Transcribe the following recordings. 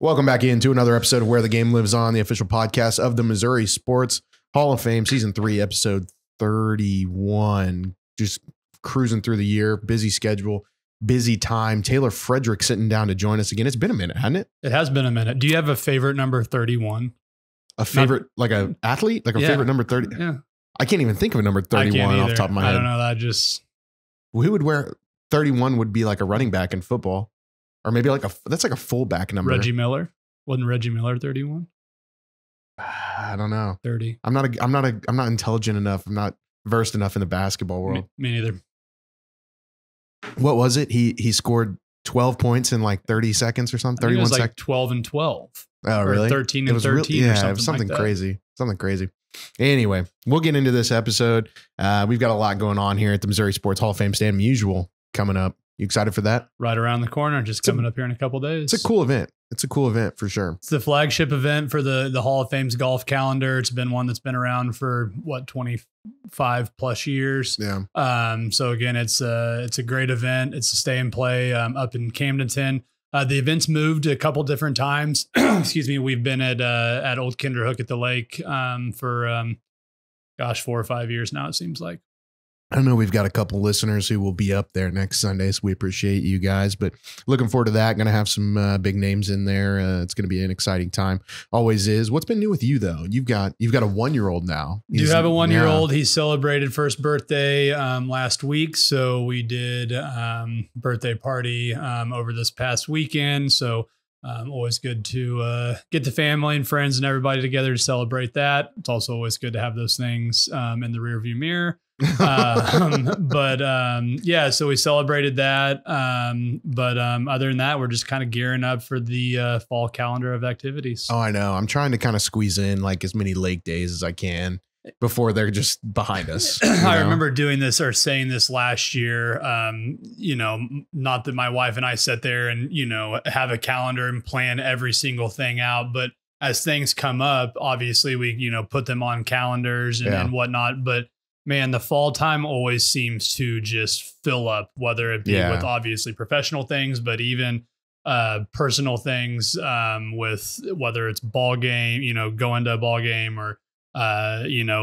Welcome back into another episode of Where the Game Lives On, the official podcast of the Missouri Sports Hall of Fame, Season 3, Episode 31. Just cruising through the year, busy schedule, busy time. Taylor Frederich sitting down to join us again. It's been a minute, hasn't it? It has been a minute. Do you have a favorite number 31? A favorite, like an athlete? Like a favorite number 30? Yeah. I can't even think of a number 31 off the top of my head. I don't know. That just... Who would wear 31 would be like a running back in football. Or maybe that's like a fullback number. Reggie Miller. Wasn't Reggie Miller 31? I don't know. 30. I'm not intelligent enough. I'm not versed enough in the basketball world. Me neither. What was it? He scored 12 points in like 30 seconds or something. 31 seconds. Like 12 and 12. Oh, really? 13 and 13 or something. It was something like crazy. Something crazy. Anyway, we'll get into this episode. We've got a lot going on here at the Missouri Sports Hall of Fame Stand Usual coming up. You excited for that? Right around the corner, coming up here in a couple days. It's a cool event. It's a cool event for sure. It's the flagship event for the Hall of Fame's golf calendar. It's been one that's been around for 25 plus years. Yeah. So again, it's a great event. It's a stay and play up in Camdenton. The event's moved a couple different times. Excuse me. We've been at Old Kinderhook at the lake for 4 or 5 years now. It seems like. I know we've got a couple listeners who will be up there next Sunday, so we appreciate you guys. But looking forward to that. Going to have some big names in there. It's going to be an exciting time. Always is. What's been new with you though? You've got a 1-year-old now. You have a 1-year-old. He celebrated first birthday last week, so we did birthday party over this past weekend. So always good to get the family and friends and everybody together to celebrate that. It's also always good to have those things in the rearview mirror. So we celebrated that. Other than that, we're just kind of gearing up for the fall calendar of activities. Oh, I know. I'm trying to kind of squeeze in like as many lake days as I can before they're just behind us. I remember doing this or saying this last year. Not that my wife and I sat there and, have a calendar and plan every single thing out, but as things come up, obviously we, put them on calendars and whatnot, but man, the fall time always seems to just fill up, whether it be with obviously professional things, but even personal things with whether it's ball game, going to a ball game or,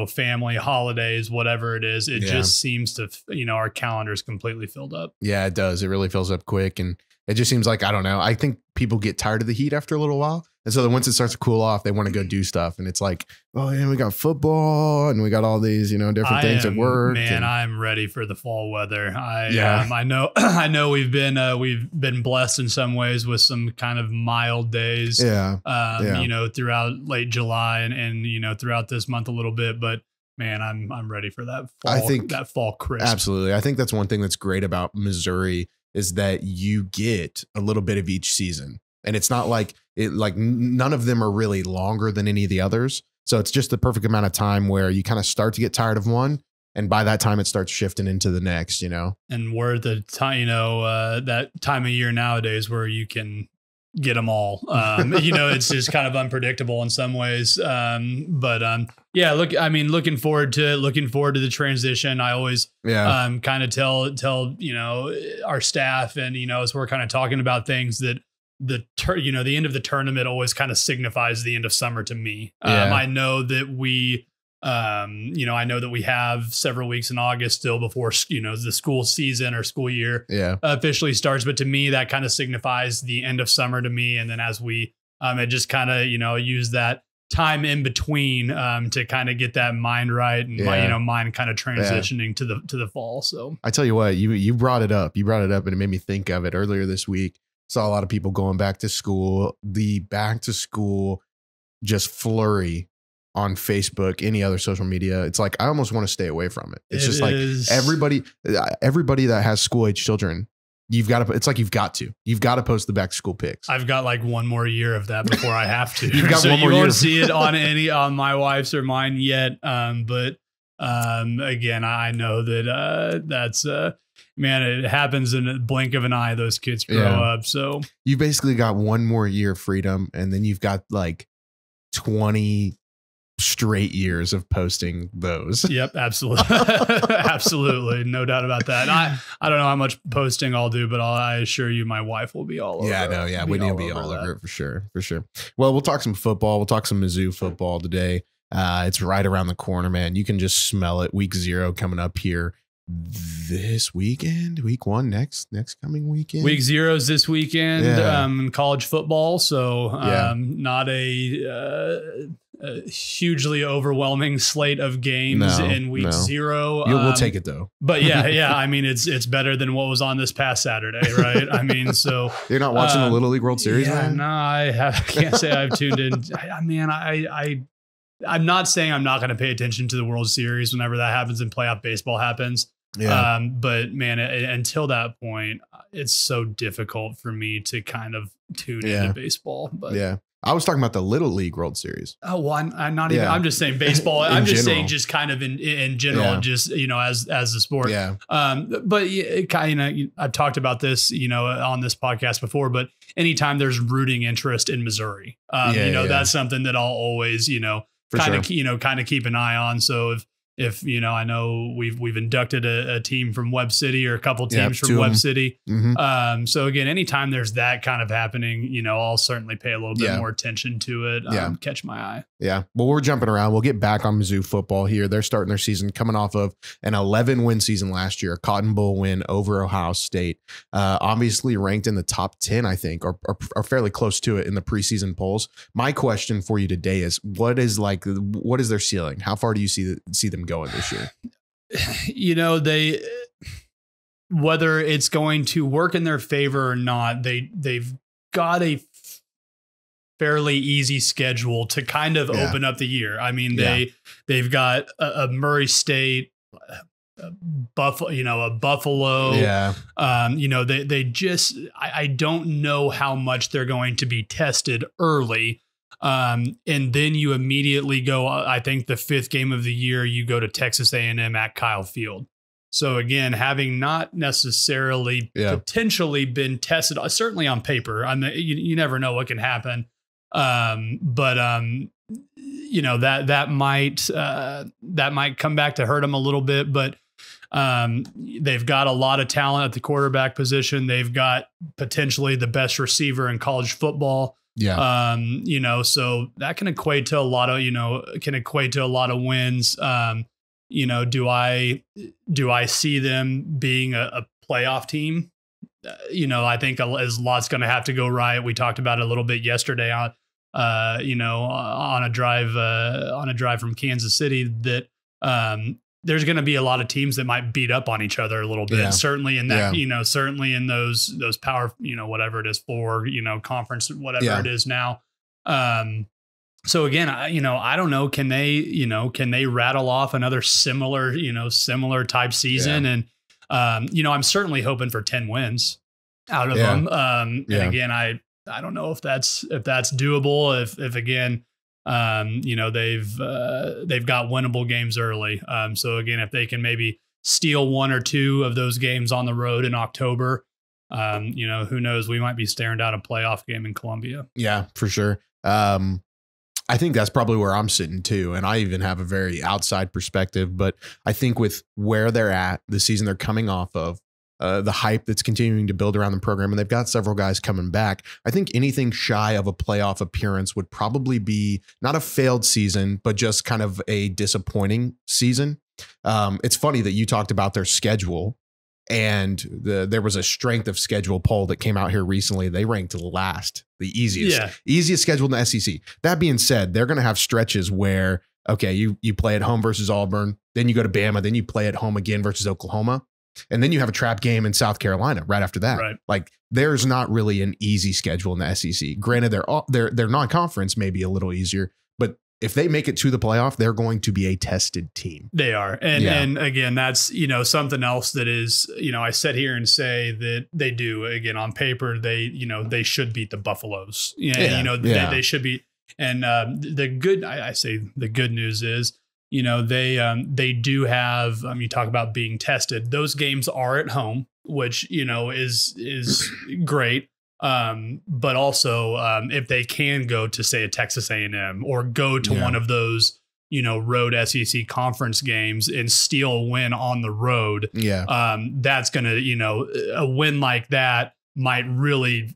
family holidays, whatever it is. It just seems to, our calendar is completely filled up. Yeah, it does. It really fills up quick. And it just seems like, I don't know. I think people get tired of the heat after a little while. And so then once it starts to cool off, they want to go do stuff. And it's like, oh, yeah, we got football and we got all these, different things at work. Man, I'm ready for the fall weather. I know we've been blessed in some ways with some kind of mild days, throughout late July and throughout this month a little bit. But man, I'm ready for that fall. I think that fall crisp. Absolutely. I think that's one thing that's great about Missouri is that you get a little bit of each season. And it's not like none of them are really longer than any of the others. So it's just the perfect amount of time where you kind of start to get tired of one. And by that time, it starts shifting into the next, And we're at the time, that time of year nowadays where you can get them all. It's just kind of unpredictable in some ways. Looking forward to the transition. I always kind of tell our staff and, as we're kind of talking about things that the end of the tournament always kind of signifies the end of summer to me. I know that we have several weeks in August still before, the school season or school year officially starts. But to me, that kind of signifies the end of summer to me. And then as we, it just kind of, use that time in between to kind of get that mind right and mind kind of transitioning to the fall. So I tell you what, you brought it up and it made me think of it earlier this week. Saw a lot of people going back to school, the back to school just flurry on Facebook, any other social media. It's like, I almost want to stay away from it. It's just like everybody that has school age children, you've got to post the back to school pics. I've got like one more year of that before I have to. You've got one more year. You won't see it on my wife's or mine yet. Again, I know that that's man, it happens in a blink of an eye. Those kids grow up. So you basically got one more year of freedom, and then you've got like 20 straight years of posting those. Yep, absolutely. Absolutely. No doubt about that. And I don't know how much posting I'll do, but I assure you my wife will be all over it. Yeah, no, yeah. Whitney will be all over it for sure. For sure. Well, we'll talk some football. We'll talk some Mizzou football today. It's right around the corner, man. You can just smell it. Week 0 coming up here this weekend. Week 1 next coming weekend. Week 0 is this weekend in college football. So not a hugely overwhelming slate of games in week 0. We'll take it though. But yeah. I mean, it's better than what was on this past Saturday, right? I mean, so you're not watching the Little League World Series, man? No, I can't say I've tuned in. I'm not saying I'm not going to pay attention to the World Series whenever that happens and playoff baseball happens. Yeah. But man, until that point, it's so difficult for me to kind of tune into baseball. But yeah, I was talking about the Little League World Series. Oh, well, I'm not even. I'm just saying baseball. I'm just saying just kind of in general, just as the sport. Yeah. But kind of, I've talked about this, on this podcast before. But anytime there's rooting interest in Missouri, that's something that I'll always, kind of keep an eye on. So if I know we've inducted a team from Webb City or a couple teams from Webb City. Mm-hmm. So again, anytime there's that kind of happening, I'll certainly pay a little bit more attention to it. Catch my eye. Yeah. Well, we're jumping around. We'll get back on Mizzou football here. They're starting their season coming off of an 11-win season last year, a Cotton Bowl win over Ohio State. Obviously ranked in the top 10, I think, or fairly close to it in the preseason polls. My question for you today is, what is their ceiling? How far do you see them going this year? Whether it's going to work in their favor or not, they've got a fairly easy schedule to kind of open up the year. I mean, they've got a Murray State, a Buffalo. Yeah. They just, I don't know how much they're going to be tested early. And then you immediately go, I think the 5th game of the year, you go to Texas A&M at Kyle Field. So again, having not necessarily potentially been tested, certainly on paper, you never know what can happen. But that might come back to hurt them a little bit, but they've got a lot of talent at the quarterback position. They've got potentially the best receiver in college football. Yeah. So that can equate to a lot of wins. Do I see them being a playoff team? I think a lot's going to have to go right. We talked about it a little bit yesterday on a drive from Kansas City that, there's going to be a lot of teams that might beat up on each other a little bit. Yeah. Certainly in that, certainly in those power, whatever it is for, conference, whatever it is now. So again, I don't know, can they rattle off another similar type season? Yeah. And, I'm certainly hoping for 10 wins out of them. And again, I don't know if that's doable. If again, they've got winnable games early. So again, if they can maybe steal 1 or 2 of those games on the road in October, who knows, we might be staring down a playoff game in Columbia. Yeah, for sure. I think that's probably where I'm sitting too. And I even have a very outside perspective, but I think with where they're at, the season they're coming off of, the hype that's continuing to build around the program, and they've got several guys coming back, I think anything shy of a playoff appearance would probably be not a failed season, but just kind of a disappointing season. It's funny that you talked about their schedule, and there was a strength of schedule poll that came out here recently. They ranked last, the easiest schedule in the SEC. That being said, they're going to have stretches where, okay, you play at home versus Auburn, then you go to Bama, then you play at home again versus Oklahoma. And then you have a trap game in South Carolina right after that. Right. Like, there's not really an easy schedule in the SEC. Granted, their non-conference may be a little easier, but if they make it to the playoff, they're going to be a tested team. They are. And again, that's, something else that is, I sit here and say that they do, again, on paper, they should beat the Buffaloes. They should be. And the good news is, they do have, you talk about being tested. Those games are at home, which, is great. But also, if they can go to, say, a Texas A&M or go to one of those, road SEC conference games and steal a win on the road. Yeah. That's going to, a win like that might really,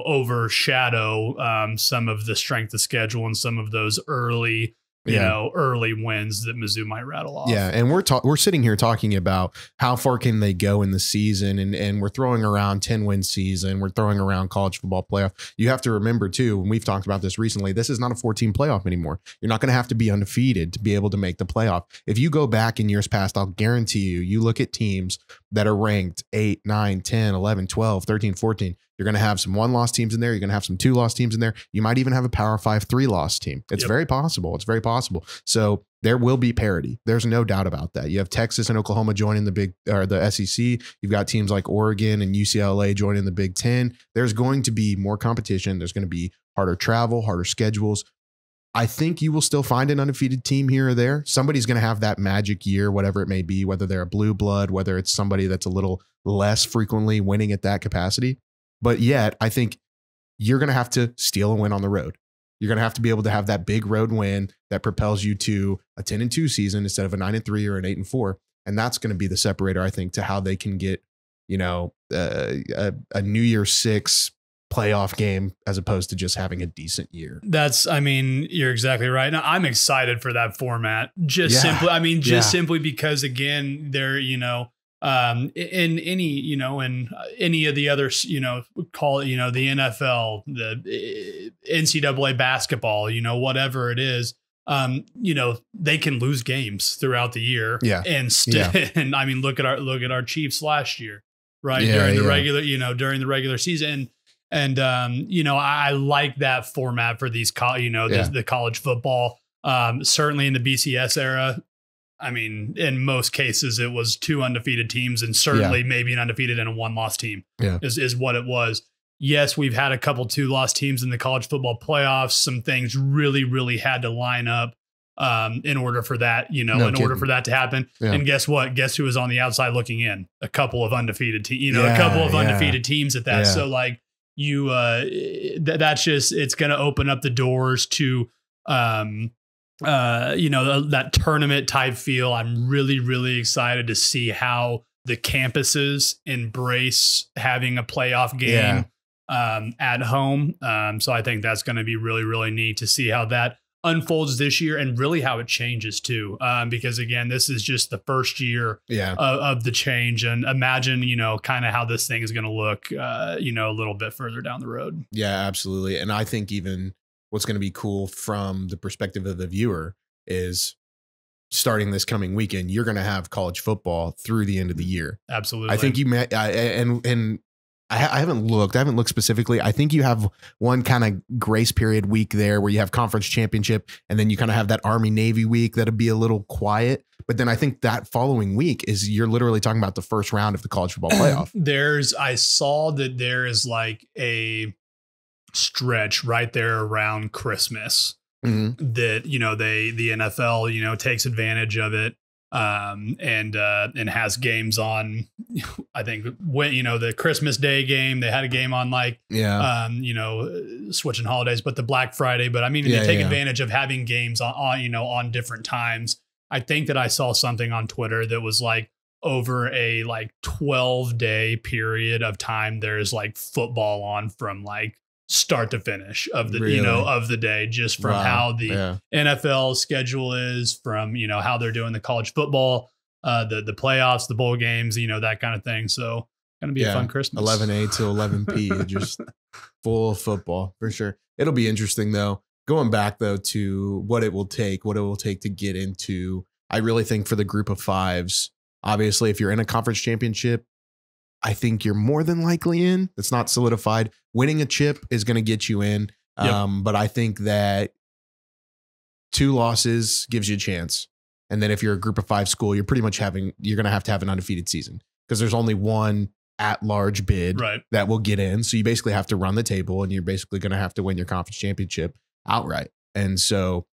overshadow some of the strength of schedule and some of those early early wins that Mizzou might rattle off. Yeah. And we're sitting here talking about how far can they go in the season. And we're throwing around 10-win season. We're throwing around college football playoff. You have to remember too, and we've talked about this recently, this is not a 14 playoff anymore. You're not going to have to be undefeated to be able to make the playoff. If you go back in years past, I'll guarantee you look at teams that are ranked 8, 9, 10, 11, 12, 13, 14. You're going to have some 1-loss teams in there. You're going to have some 2-loss teams in there. You might even have a Power 5 3-loss team. It's very possible. It's very possible. So there will be parity. There's no doubt about that. You have Texas and Oklahoma joining the SEC. You've got teams like Oregon and UCLA joining the Big Ten. There's going to be more competition. There's going to be harder travel, harder schedules. I think you will still find an undefeated team here or there. Somebody's going to have that magic year, whatever it may be, whether they're a blue blood, whether it's somebody that's a little less frequently winning at that capacity. But yet, I think you're going to have to steal a win on the road. You're going to have to be able to have that big road win that propels you to a 10-2 season instead of a 9-3 or an 8-4. And that's going to be the separator, I think, to how they can get, a New Year's 6 playoff game as opposed to just having a decent year. You're exactly right. Now, I'm excited for that format. Simply because, again, they're, in any of the others, call it, the NFL, the NCAA basketball, whatever it is, they can lose games throughout the year. Yeah. And still, and look at our Chiefs last year, right? Yeah, during the regular season. And, I like that format for these, the college football, certainly in the BCS era. In most cases, it was 2 undefeated teams and certainly maybe an undefeated and a 1-loss team is what it was. Yes, we've had a couple 2-loss teams in the college football playoffs. Some things really, really had to line up in order for that, order for that to happen. Yeah. And guess what? Guess who was on the outside looking in? A couple of undefeated teams, undefeated teams at that. Yeah. So like that's just, it's going to open up the doors to, that tournament type feel. I'm really, really excited to see how the campuses embrace having a playoff game at home. So I think that's going to be really, really neat to see how that unfolds this year and really how it changes too. Because again, this is just the first year of the change, and imagine, kind of how this thing is going to look, a little bit further down the road. Yeah, absolutely. And I think even what's going to be cool from the perspective of the viewer is starting this coming weekend, you're going to have college football through the end of the year. Absolutely. I think you may, and I haven't looked specifically. I think you have one kind of grace period week there where you have conference championship, and then you kind of have that Army Navy week that'll be a little quiet. But then I think that following week is, you're literally talking about the first round of the college football playoff. I saw that there is like a stretch right there around Christmas that, the NFL, takes advantage of it. And has games on, I think when, the Christmas Day game, they had a game on switching holidays, but the Black Friday, but they take advantage of having games on different times. I think that I saw something on Twitter that was like over a 12-day period of time, there's like football on from like start to finish of the of the day, just from how the NFL schedule is, from how they're doing the college football, the playoffs, the bowl games, that kind of thing. So gonna be a fun Christmas. 11 a to 11 p, just full of football for sure. It'll be interesting though. Going back though to what it will take to get into, I really think for the group of fives, obviously if you're in a conference championship, I think you're more than likely in. It's not solidified. Winning a chip is going to get you in. But I think that 2 losses gives you a chance. And then if you're a group of 5 school, you're pretty much you're going to have an undefeated season, because there's only one at-large bid that will get in. So you basically have to run the table, and you're basically going to have to win your conference championship outright. And so,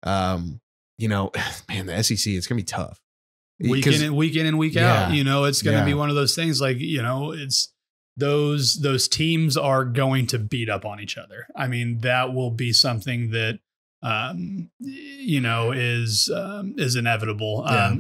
man, the SEC, it's going to be tough. Week in and week out, it's going to be one of those things like, it's those teams are going to beat up on each other. That will be something that, is inevitable. Yeah.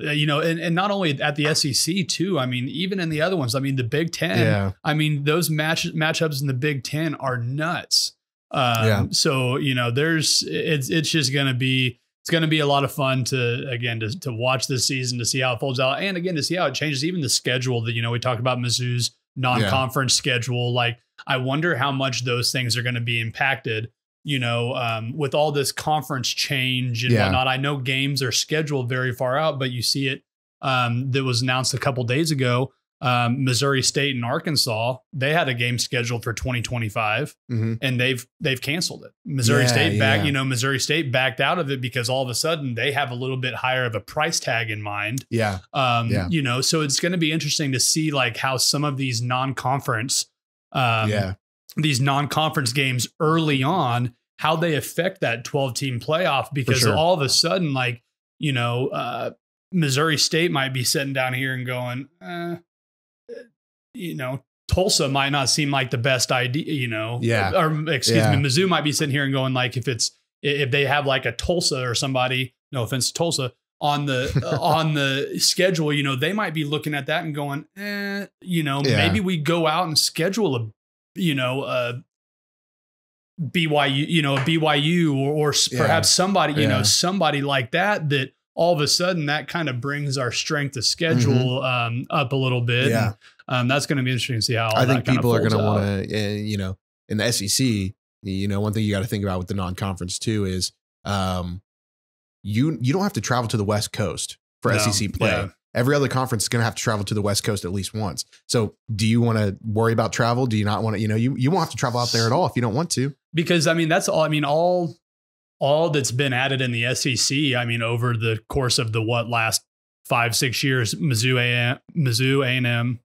And not only at the SEC too. I mean, even in the other ones. I mean, the Big Ten. Yeah. I mean, those matchups in the Big Ten are nuts. So it's just gonna be. It's going to be a lot of fun to watch this season, to see how it folds out, and again to see how it changes. Even the schedule that we talked about, Mizzou's non-conference schedule. Like, I wonder how much those things are going to be impacted. With all this conference change and whatnot. I know games are scheduled very far out, but you see it. That was announced a couple days ago. Missouri State and Arkansas, they had a game scheduled for 2025 and they've canceled it. Missouri State backed out of it because all of a sudden they have a little bit higher of a price tag in mind. So it's going to be interesting to see like how some of these non-conference games early on, how they affect that 12-team playoff, because all of a sudden, like, Missouri State might be sitting down here and going, Tulsa might not seem like the best idea, or excuse me, Mizzou might be sitting here and going, like, if they have like a Tulsa or somebody, no offense to Tulsa, on the schedule, they might be looking at that and going, maybe we go out and schedule a BYU, or perhaps somebody, somebody like that all of a sudden that kind of brings our strength of schedule up a little bit. Yeah. And, that's going to be interesting to see how I think people are going to want to, in the SEC, one thing you got to think about with the non-conference too is you don't have to travel to the West Coast for SEC play. Yeah. Every other conference is going to have to travel to the West Coast at least once. So do you want to worry about travel? Do you not want to, you won't have to travel out there at all if you don't want to. Because, that's all. All that's been added in the SEC, over the course of the last 5-6 years, Mizzou A&M,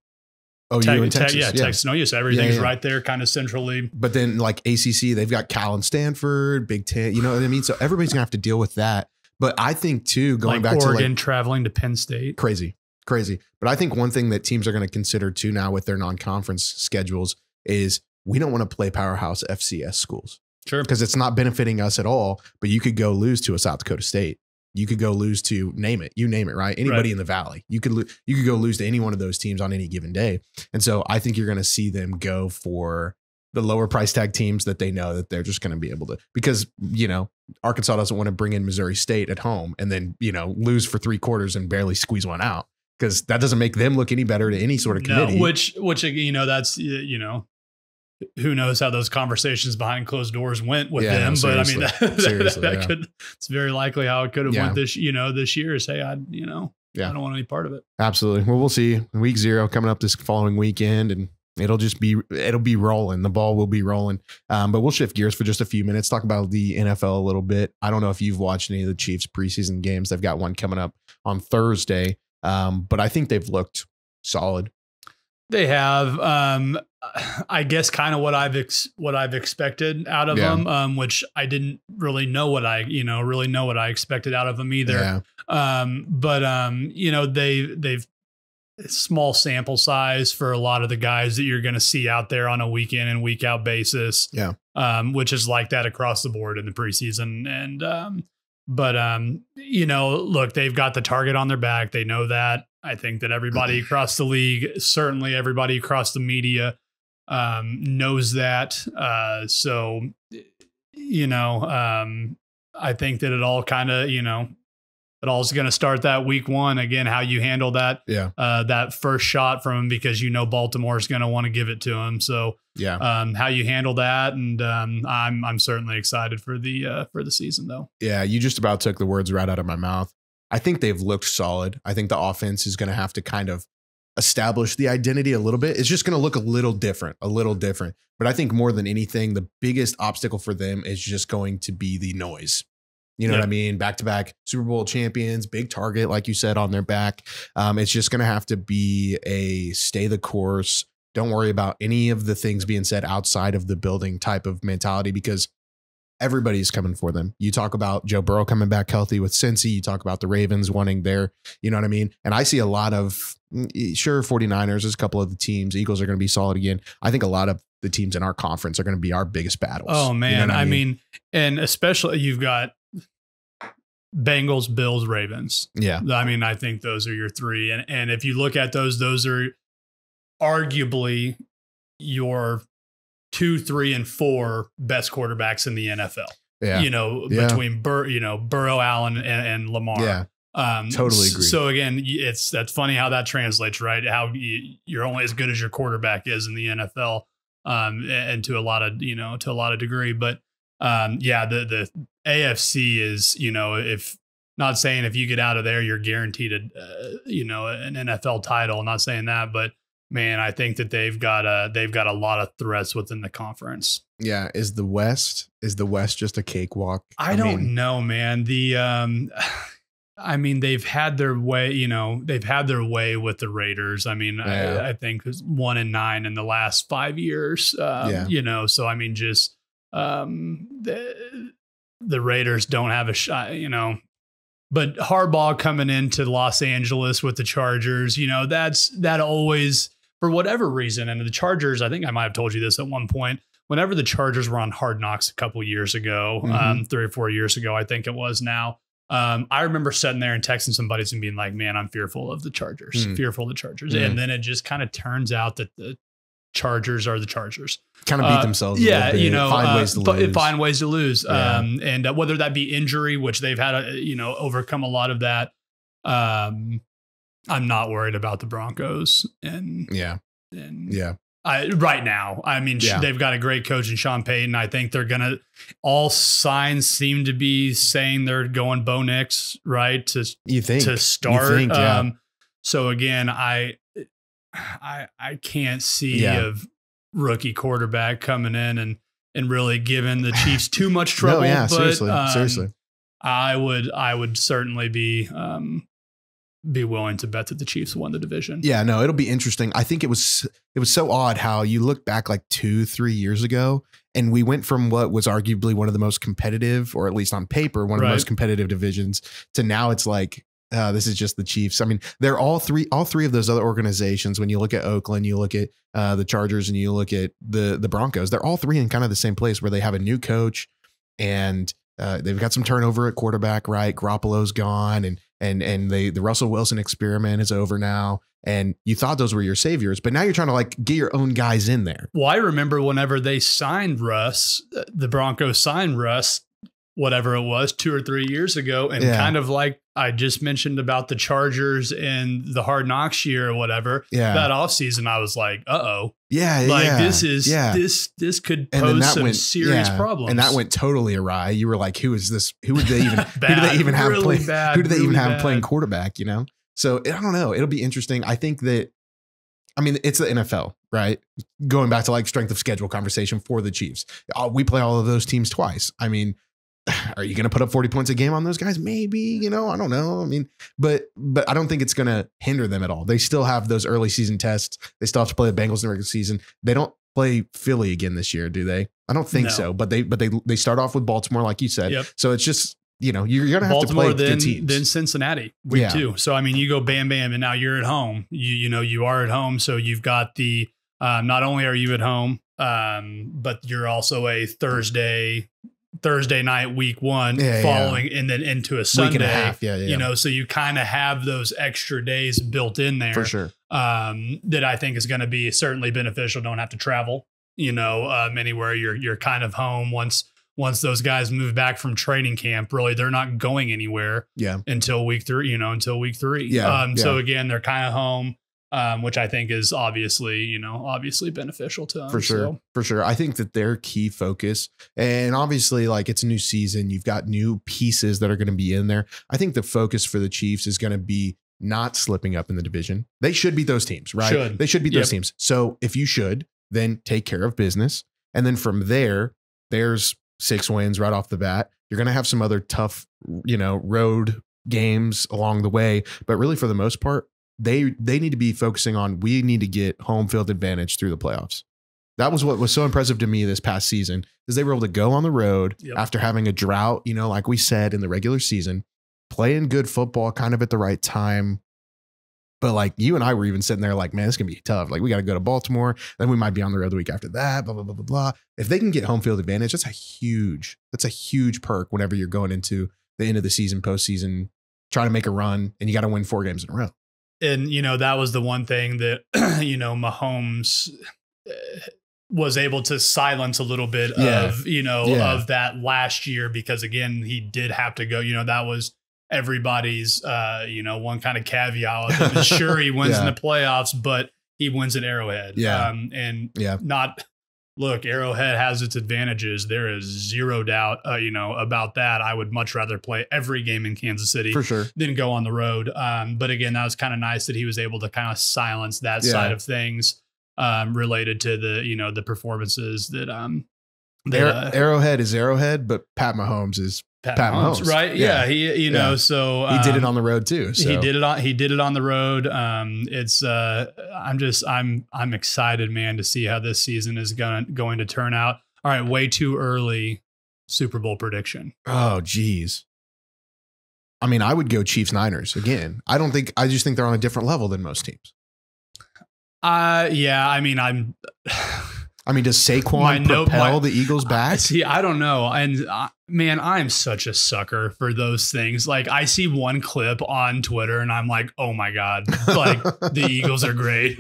OU and Texas, Texas and OU, so everything's right there, kind of centrally. But then, like ACC, they've got Cal and Stanford, Big Ten. You know what I mean? So everybody's gonna have to deal with that. But I think too, going back Oregon, to traveling to Penn State, crazy. But I think one thing that teams are going to consider too now with their non-conference schedules is we don't want to play powerhouse FCS schools. Sure. Because it's not benefiting us at all, but you could go lose to a South Dakota State. You could go lose to you name it, right? Anybody in the Valley. You could go lose to any one of those teams on any given day. And so I think you're going to see them go for the lower price tag teams that they know that they're just going to be able to, because, Arkansas doesn't want to bring in Missouri State at home and then, lose for 3 quarters and barely squeeze one out, because that doesn't make them look any better to any sort of committee. Which, that's, who knows how those conversations behind closed doors went with them. But it's very likely how it could have went this year. Say, I don't want any part of it. Absolutely. Well, we'll see. Week 0 coming up this following weekend, and it'll be rolling. The ball will be rolling. But we'll shift gears for just a few minutes, talk about the NFL a little bit. I don't know if you've watched any of the Chiefs preseason games. They've got one coming up on Thursday. But I think they've looked solid. They have, I guess, kind of what I've expected out of them, which I didn't really know what I expected out of them either. They've small sample size for a lot of the guys that you're going to see out there on a week in and week out basis. Yeah. Which is like that across the board in the preseason. And, look, they've got the target on their back. They know that. I think that everybody across the league, certainly everybody across the media, knows that. I think that it all kind of, it all's going to start that week 1. Again, how you handle that, that first shot from him, because Baltimore is going to want to give it to him. So how you handle that, and I'm certainly excited for the season though. Yeah, you just about took the words right out of my mouth. I think they've looked solid. I think the offense is going to have to kind of establish the identity a little bit. It's just going to look a little different. But I think more than anything, the biggest obstacle for them is just going to be the noise. You know what I mean? Back-to-back Super Bowl champions, big target, like you said, on their back. It's just going to have to be a stay the course. Don't worry about any of the things being said outside of the building type of mentality, because everybody's coming for them. You talk about Joe Burrow coming back healthy with Cincy. You talk about the Ravens wanting their, you know what I mean? And I see a lot of, 49ers, there's a couple of the teams. Eagles are going to be solid again. I think a lot of the teams in our conference are going to be our biggest battles. Oh, man. You know I mean, and especially you've got Bengals, Bills, Ravens. Yeah. I mean, I think those are your three. And if you look at those are arguably your 2, 3, and 4 best quarterbacks in the NFL. Yeah. Between Burrow, Allen, and Lamar. Yeah. Totally agree. So again, that's funny how that translates, right? How you're only as good as your quarterback is in the NFL, and to a lot of degree. But the AFC is, if not saying if you get out of there, you're guaranteed an NFL title. I'm not saying that, but man, I think that they've got a lot of threats within the conference. Yeah. Is the West just a cakewalk? I don't know, man. They've had their way, with the Raiders. I mean, yeah. I think it was 1-9 in the last 5 years. So I mean, just the Raiders don't have a shot, but Harbaugh coming into Los Angeles with the Chargers, that always, for whatever reason, and the Chargers, I think I might have told you this at one point, whenever the Chargers were on Hard Knocks a couple years ago, 3 or 4 years ago, I think it was now. I remember sitting there and texting some buddies and being like, man, I'm fearful of the Chargers, And then it just kind of turns out that the Chargers are the Chargers. Kind of beat themselves. Yeah. Find ways to lose. Yeah. And whether that be injury, which they've had, overcome a lot of that. I'm not worried about the Broncos. Right now, I mean, they've got a great coach in Sean Payton. I think they're going to, all signs seem to be saying they're going Bo Nix, right? To start. So again, I can't see a rookie quarterback coming in and really giving the Chiefs too much trouble. No, but, seriously. I would certainly be willing to bet that the Chiefs won the division. Yeah, no, it'll be interesting. I think it was so odd how you look back like 2-3 years ago, and we went from what was arguably one of the most competitive, or at least on paper, one of the most competitive divisions, to now it's like, this is just the Chiefs. I mean, they're all three of those other organizations. When you look at Oakland, you look at the Chargers, and you look at the Broncos, they're all three in kind of the same place where they have a new coach, and they've got some turnover at quarterback, right? Garoppolo's gone, and the Russell Wilson experiment is over now. And you thought those were your saviors, but now you're trying to like get your own guys in there. Well, I remember whenever they signed Russ, the Broncos signed Russ, whatever it was, 2 or 3 years ago. And kind of like I just mentioned about the Chargers and the Hard Knocks year or whatever, that offseason, I was like, this could pose some serious problems. And that went totally awry. You were like, who is this? Who would they even, who do they even have playing? Who do they even have playing quarterback? So I don't know. It'll be interesting. I think that, I mean, it's the NFL, right? Going back to like strength of schedule conversation for the Chiefs. We play all of those teams twice. I mean, are you going to put up 40 points a game on those guys? Maybe, I don't know. I mean, but I don't think it's going to hinder them at all. They still have those early season tests. They still have to play the Bengals in the regular season. They don't play Philly again this year, do they? I don't think so. But they start off with Baltimore, like you said. Yep. So it's just, you're going to have Baltimore, to play good teams. Then Cincinnati, week 2. So, I mean, you go bam, bam, and now you're at home. You are at home. So you've got the, not only are you at home, but you're also a Thursday night, week 1, following, and then into a Sunday. Week and a half. So you kind of have those extra days built in there. For sure. That I think is going to be certainly beneficial. Don't have to travel, anywhere. You're kind of home once those guys move back from training camp. Really, they're not going anywhere until week 3, So again, they're kind of home. Which I think is obviously beneficial to them. For sure. I think that their key focus, and obviously like it's a new season, you've got new pieces that are going to be in there. I think the focus for the Chiefs is going to be not slipping up in the division. They should beat those teams, right? They should beat those teams. So if you should, then take care of business. And then from there's 6 wins right off the bat. You're going to have some other tough, road games along the way. But really, for the most part, they need to be focusing on, we need to get home field advantage through the playoffs. That was what was so impressive to me this past season, is they were able to go on the road after having a drought, like we said in the regular season, playing good football kind of at the right time. But like you and I were even sitting there like, man, it's going to be tough. Like we got to go to Baltimore. Then we might be on the road the week after that, blah, blah, blah, blah, blah. If they can get home field advantage, that's a huge perk whenever you're going into the end of the season, postseason, trying to make a run, and you got to win 4 games in a row. And, that was the one thing that, Mahomes was able to silence a little bit of, of that last year, because again, he did have to go, that was everybody's, one kind of caveat. Sure, he wins in the playoffs, but he wins at Arrowhead. Look, Arrowhead has its advantages. There is zero doubt, about that. I would much rather play every game in Kansas City for sure than go on the road. But again, that was kind of nice that he was able to kind of silence that side of things related to the, the performances that, Arrowhead is Arrowhead, but Pat Mahomes is Pat Mahomes, right? Yeah. He, so he did it on the road too. So. He did it on the road. I'm excited, man, to see how this season is going to turn out. All right. Way too early Super Bowl prediction. Oh, geez. I mean, I would go Chiefs Niners again. I just think they're on a different level than most teams. Yeah. I mean, does Saquon propel the Eagles back? See, I don't know. And man, I'm such a sucker for those things. Like, I see one clip on Twitter and I'm like, oh my God, like the Eagles are great.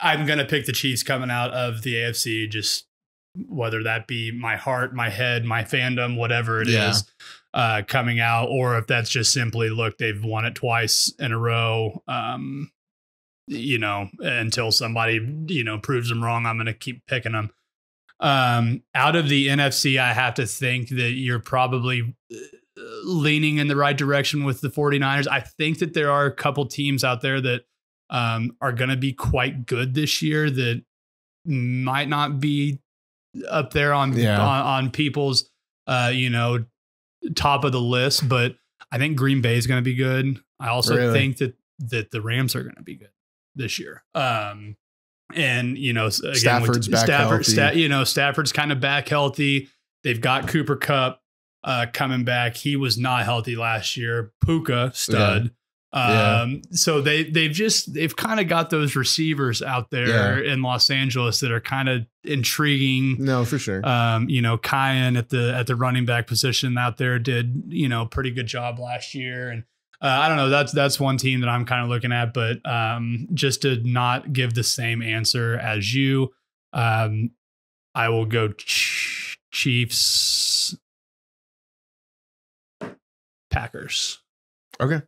I'm going to pick the Chiefs coming out of the AFC, just whether that be my heart, my head, my fandom, whatever it is coming out, or if that's just simply, look, they've won it twice in a row. Until somebody, proves them wrong, I'm going to keep picking them. Out of the NFC, I have to think that you're probably leaning in the right direction with the 49ers. I think that there are a couple teams out there that are going to be quite good this year that might not be up there on people's, top of the list, but I think Green Bay is going to be good. I also think that the Rams are going to be good this year. Again, Stafford's back healthy. Stafford's kind of back healthy. They've got Cooper Kupp coming back. He was not healthy last year. Puka stud. So they've kind of got those receivers out there in Los Angeles that are kind of intriguing. No, for sure. Kyan at the running back position out there did, pretty good job last year. And I don't know. That's one team that I'm kind of looking at, but just to not give the same answer as you, I will go Chiefs, Packers. Okay.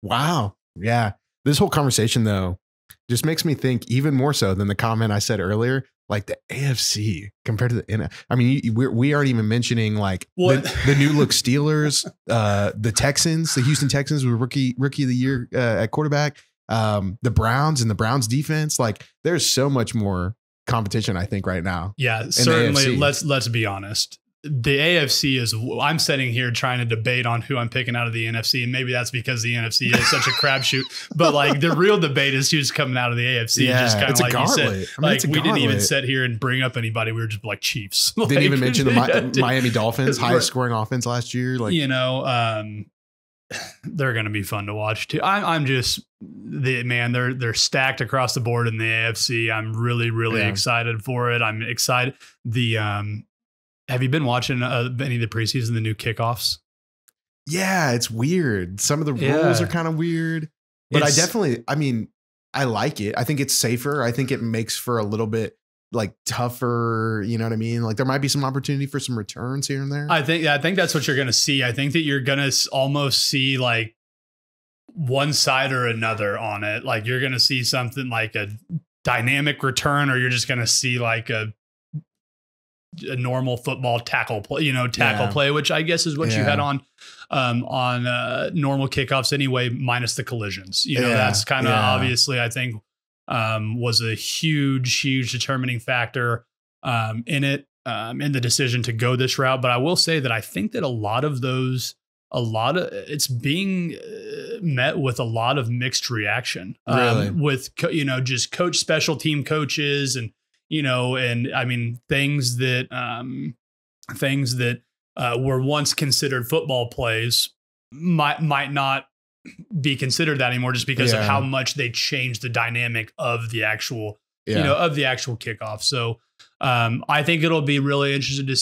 Wow. Yeah. This whole conversation though just makes me think even more so than the comment I said earlier. Like the AFC compared to the NFL. I mean, we aren't even mentioning like the new look Steelers, the Texans, the Houston Texans were rookie of the year at quarterback, the Browns and the Browns defense. Like there's so much more competition, I think, right now. Yeah, certainly. Let's be honest. The AFC is, I'm sitting here trying to debate on who I'm picking out of the NFC, and maybe that's because the NFC is such a crapshoot. But like the real debate is who's coming out of the AFC. Yeah, just kind of like you said, I mean, like we didn't even sit here and bring up anybody. We were just like Chiefs. Didn't even mention the Miami Dolphins, highest scoring offense last year. Like they're going to be fun to watch too. I'm just they're stacked across the board in the AFC. I'm really excited for it. I'm excited. Have you been watching any of the preseason, the new kickoffs? Yeah, it's weird. Some of the rules are kind of weird, but I like it. I think it's safer. I think it makes for a little bit like tougher. You know what I mean? Like there might be some opportunity for some returns here and there. I think that's what you're going to see. I think that you're going to almost see like one side or another on it. Like you're going to see something like a dynamic return, or you're just going to see like a normal football tackle play, play, which I guess is what you had on normal kickoffs anyway, minus the collisions. That's kind of obviously, I think, was a huge determining factor in it, in the decision to go this route. But I will say that I think that a lot of it's being met with a lot of mixed reaction, with, just special team coaches and, and I mean, things that were once considered football plays might not be considered that anymore, just because of how much they changed the dynamic of the actual, of the actual kickoff. So I think it'll be really interesting to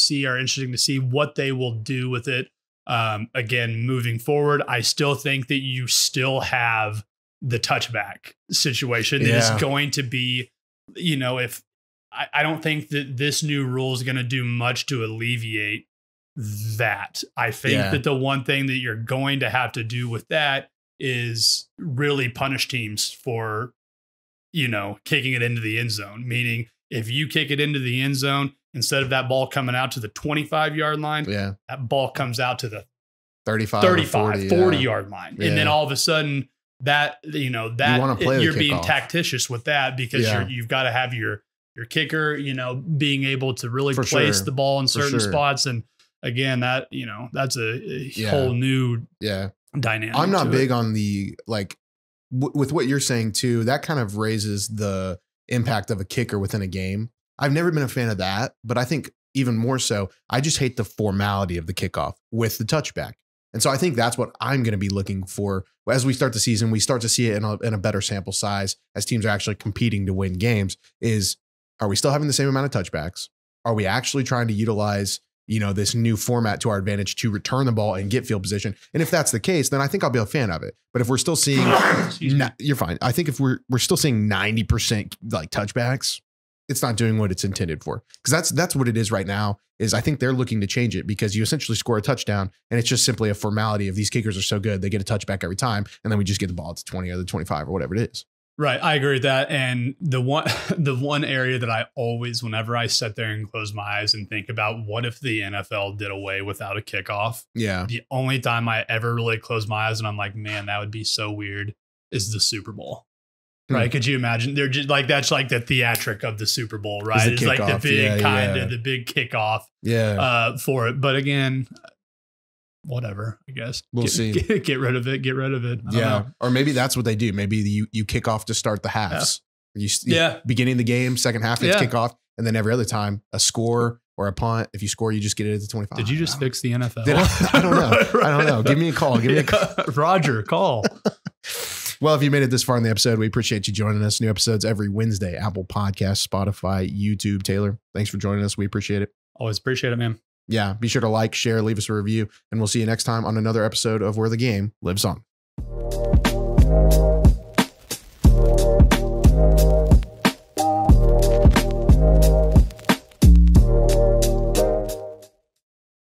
see what they will do with it. Again, moving forward, I still think that you still have the touchback situation. It is going to be, if I don't think that this new rule is going to do much to alleviate that. I think that the one thing that you're going to have to do with that is really punish teams for, kicking it into the end zone. Meaning if you kick it into the end zone, instead of that ball coming out to the 25-yard line, that ball comes out to the 35, 40 yard line. And then all of a sudden that, you're being tactitious with that because you've got to have your kicker, being able to really place the ball in certain spots. And again, that, that's a whole new dynamic. I'm not big on the, with what you're saying too, that kind of raises the impact of a kicker within a game. I've never been a fan of that, but I think even more so, I just hate the formality of the kickoff with the touchback. And so I think that's what I'm going to be looking for as we start the season. We start to see it in a better sample size as teams are actually competing to win games. Are we still having the same amount of touchbacks? Are we actually trying to utilize, this new format to our advantage to return the ball and get field position? And if that's the case, then I think I'll be a fan of it. But if we're still seeing, you're fine. I think if we're still seeing 90% touchbacks, it's not doing what it's intended for. Because that's what it is right now. Is I think they're looking to change it because you essentially score a touchdown and it's just simply a formality of these kickers are so good they get a touchback every time, and then we just get the ball to 20 or the 25 or whatever it is. Right. I agree with that. And the one area that I always, whenever I sit there and close my eyes and think about what if the NFL did away without a kickoff? Yeah. The only time I ever really close my eyes and I'm like, man, that would be so weird, is the Super Bowl. Right. Could you imagine? They're just that's like the theatric of the Super Bowl, right? It's like the big the big kickoff for it. But again, whatever, I guess. We'll see. Get rid of it. Get rid of it. I don't know. Or maybe that's what they do. Maybe you kick off to start the halves. Beginning the game, second half, it's kickoff. And then every other time, a score or a punt. If you score, you just get it at the 25. Did you just fix the NFL? I don't know. I don't know. Give me a call. Roger, call. Well, if you made it this far in the episode, we appreciate you joining us. New episodes every Wednesday, Apple Podcasts, Spotify, YouTube. Taylor, thanks for joining us. We appreciate it. Always appreciate it, man. Yeah. Be sure to like, share, leave us a review, and we'll see you next time on another episode of Where the Game Lives On.